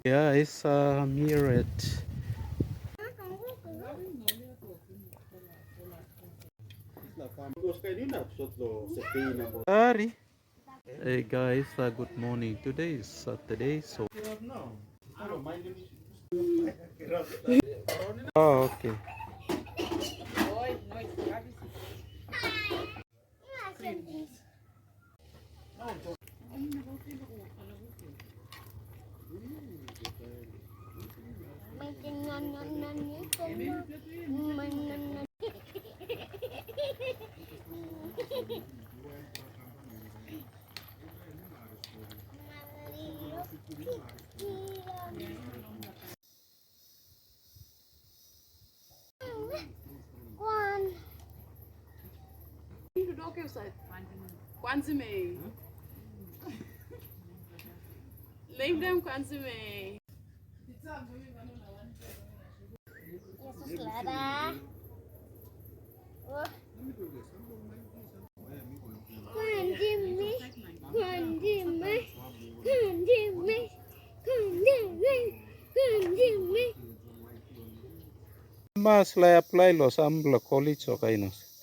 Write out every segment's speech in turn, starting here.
Guys, I'm here at Ari. Hey guys, good morning. Today is Saturday, so oh okay. Kwanzime. Leave them Kwanzime. Mas la apply los ambla college o kainos.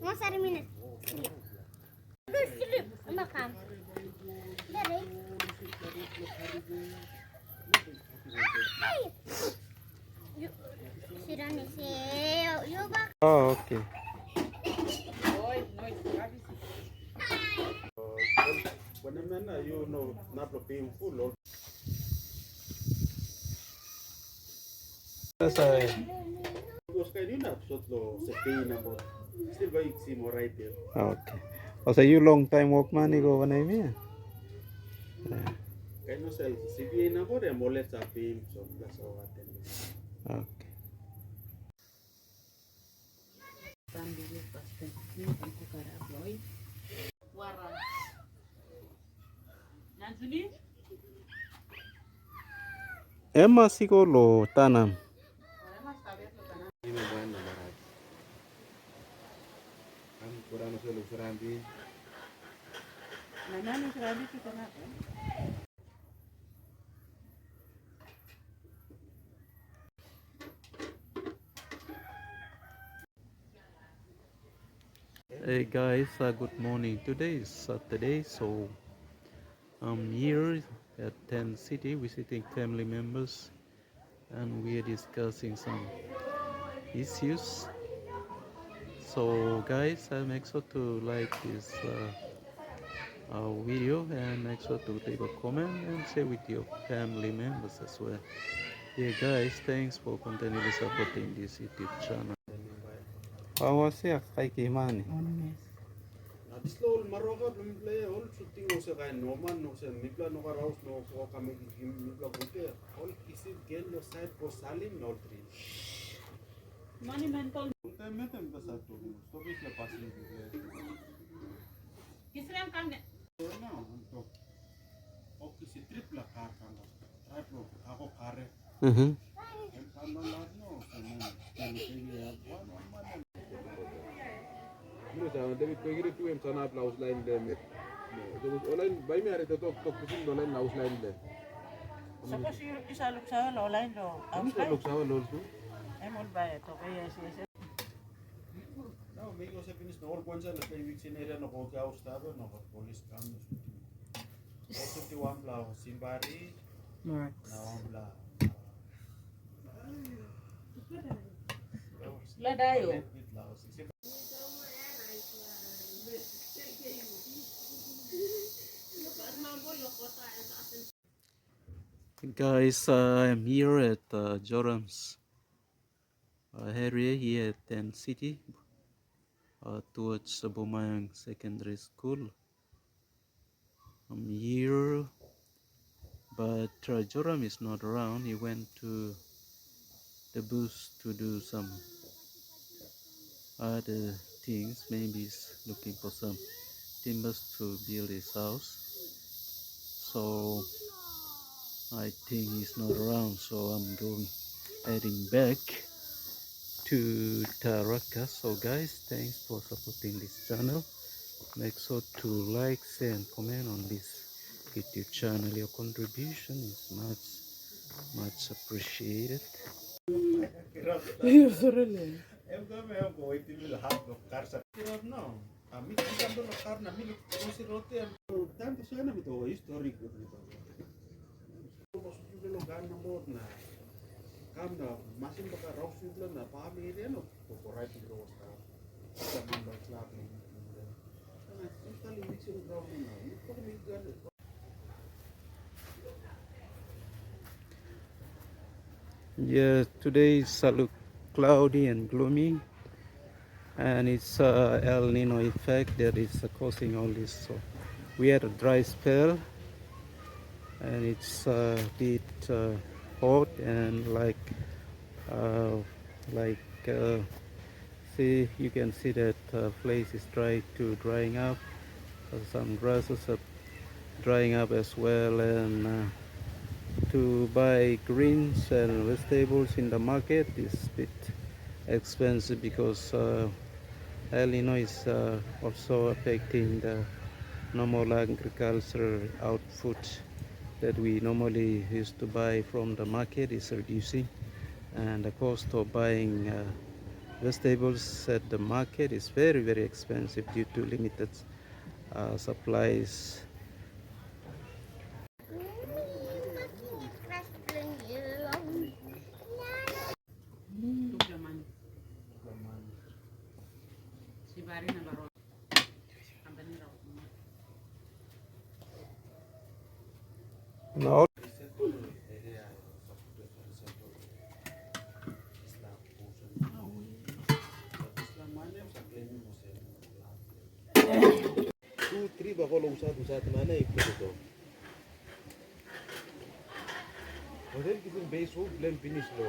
Mau sari minit. Duduk, makan. Dari. Yuk, sirani sih. Yuk bak. Oh okay. Okay. O sea, you long time walk money go when I mean. Okay. Emma siko lo tanam. Hey guys, good morning. Today is Saturday, so I'm here at 10 City visiting family members and we are discussing some issues. So guys, make sure to like this video and make sure to leave a comment and share with your family members as well. Yeah guys, thanks for continually supporting this YouTube channel. How was it? Kay Kimani. Dislol maroga play all shooting no se gain no man no se mipla no raus no ko kame mipla bunte all kisi gen no side ko salim no tree monumental bunte metem basa to so bis la pasin kisram kam ne no to o kisi triple car kan triple ako kare en kan no no se no ya no sa David ko gire tu em sana blouse line le jo online bay mi are to kusin do line blouse line le Suppose isa look sa lo line lo. am sa lok sa lo tu Em ol ba to kaya siya. no me go se finis no all points la kay week sin area no ko ka ustado no police cam also ti wan bla simbari Right. na wan bla La dayo. Guys, I'm here at Joram's area here at 10 City towards Bumayang Secondary School. I'm here but Joram is not around. He went to the bush to do some other things. Maybe he's looking for some timbers to build his house. So I think he's not around. So I'm heading back to Tarakas. So guys, thanks for supporting this channel. Make sure to like, share and comment on this YouTube channel. Your contribution is much appreciated. Tanto sana bito historic bito. Lo gana morna. Kamna masin baka raus bito na pami dia no pokorai bito sta. Sama ba slap ni. Kana install mixing ground na. Ito mi gan. Yeah, today is look cloudy and gloomy, and it's El Nino effect that is causing all this. So we had a dry spell, and it's a bit hot and uh, like see, you can see that place is drying up. Some grasses are drying up as well, and to buy greens and vegetables in the market is a bit expensive because El Nino is also affecting the normal agricultural output that we normally used to buy from the market is reducing, and the cost of buying vegetables at the market is very expensive due to limited supplies. No. Tu triba kalau usah mana ikut itu. Hotel kita base ho blend finish lo.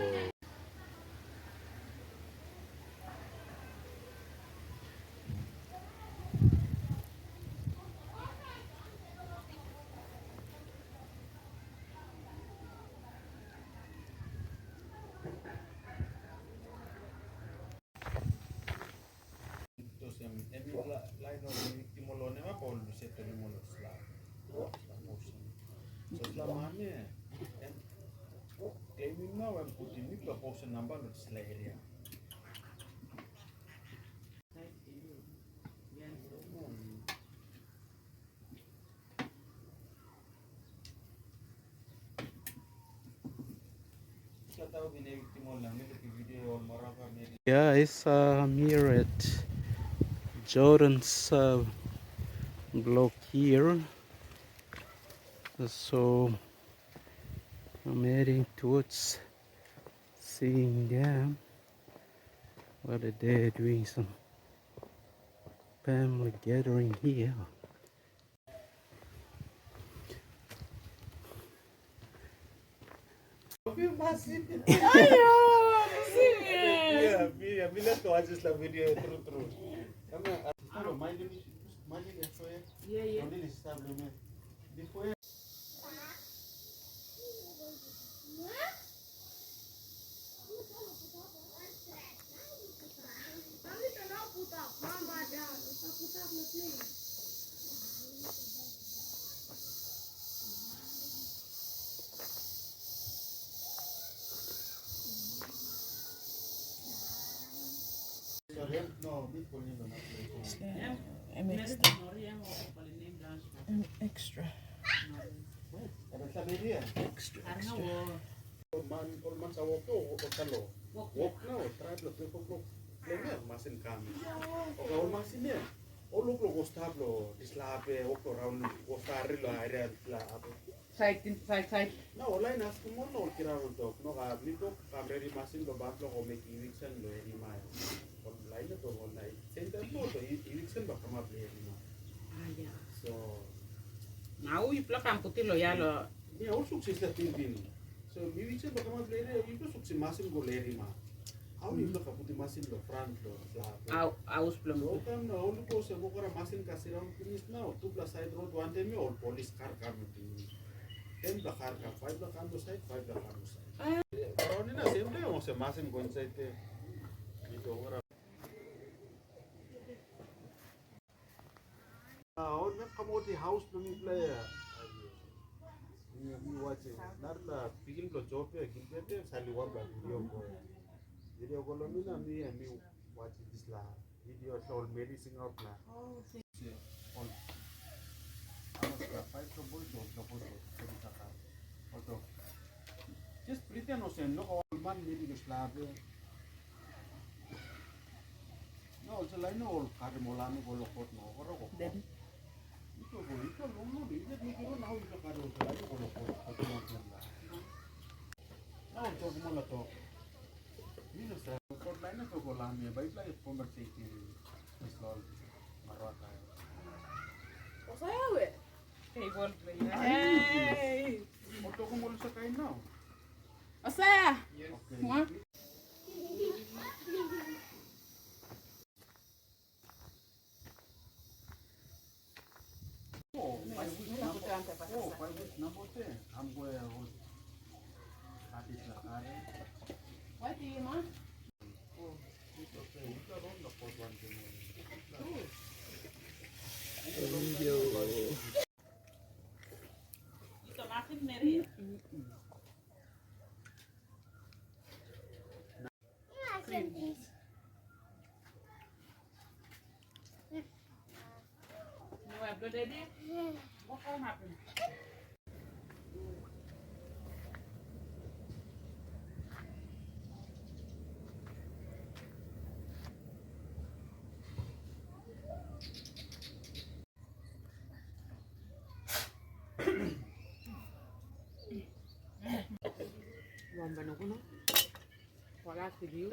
Terus yang ini lain orang timolone apa pun bisa timolone selah. So selamanya claiming now I'm putting it the portion number not select area. Guys, I'm here at Jordan's block here, so I'm heading towards seeing them whether they're doing some family gathering here. Iya, bila tu aja lah video terus. Kami ada main ini so ya. Iya. Ini sistem belum. Before Extra. ada sabi dia. Extra. Orman sa walk to, kalo. Walk na, try lo ko. Lema masin kami. O ka masin ya. O lo gostab lo, dislape o ko round o starri lo area la apo. Side. Na online as mo no kira ro to. No ka nito kamera masin lo bat lo ko make eviction lo eri ma. Online to online. Center mo to eviction ba kama play ni ma. Ah, ya. So Mau ipla kamputi lo ya lo. Yeah, also sila Tintin. So, miwiche baka mag-lere, ito suksi masin go leri ma. How you look at the masin lo front lo flat. Aus belum. So, come now, all ko sa bukara masin kasi round finish now. Two plus side road, one time all police car kami. 10 the car ka, 5 the car side, 5 the car side. Pero na same day mo sa masin go inside te. Ito ora. All na kamuti house lo ni play. You watch it. Not the begin to job here. Kilpete sali wabla video ko lo mina mi watch this la video all medicine out la. On. Amos ka fight to boy to ka. Auto. Just pretend no sen no all man meeting is la. No, so like no all kare molano ko lo kot no. Oro ko. Ito lumo di ito ni ko na ho ito kare ko la ko lo kot no la. No, to mo la to. Mino sa kot line na to ko la mi bait la conversation is all marata. O saya we. Table play. Hey. Auto ko mo sa kain now. O saya. Okay. Mo. Oh, 5 weeks number 10. I'm going to hold. That is the car. What do you want? It's okay. We can run the pot one thing. Ito makin meri. Yeah, I said this. No have good idea. What will happen? Wala si Liu.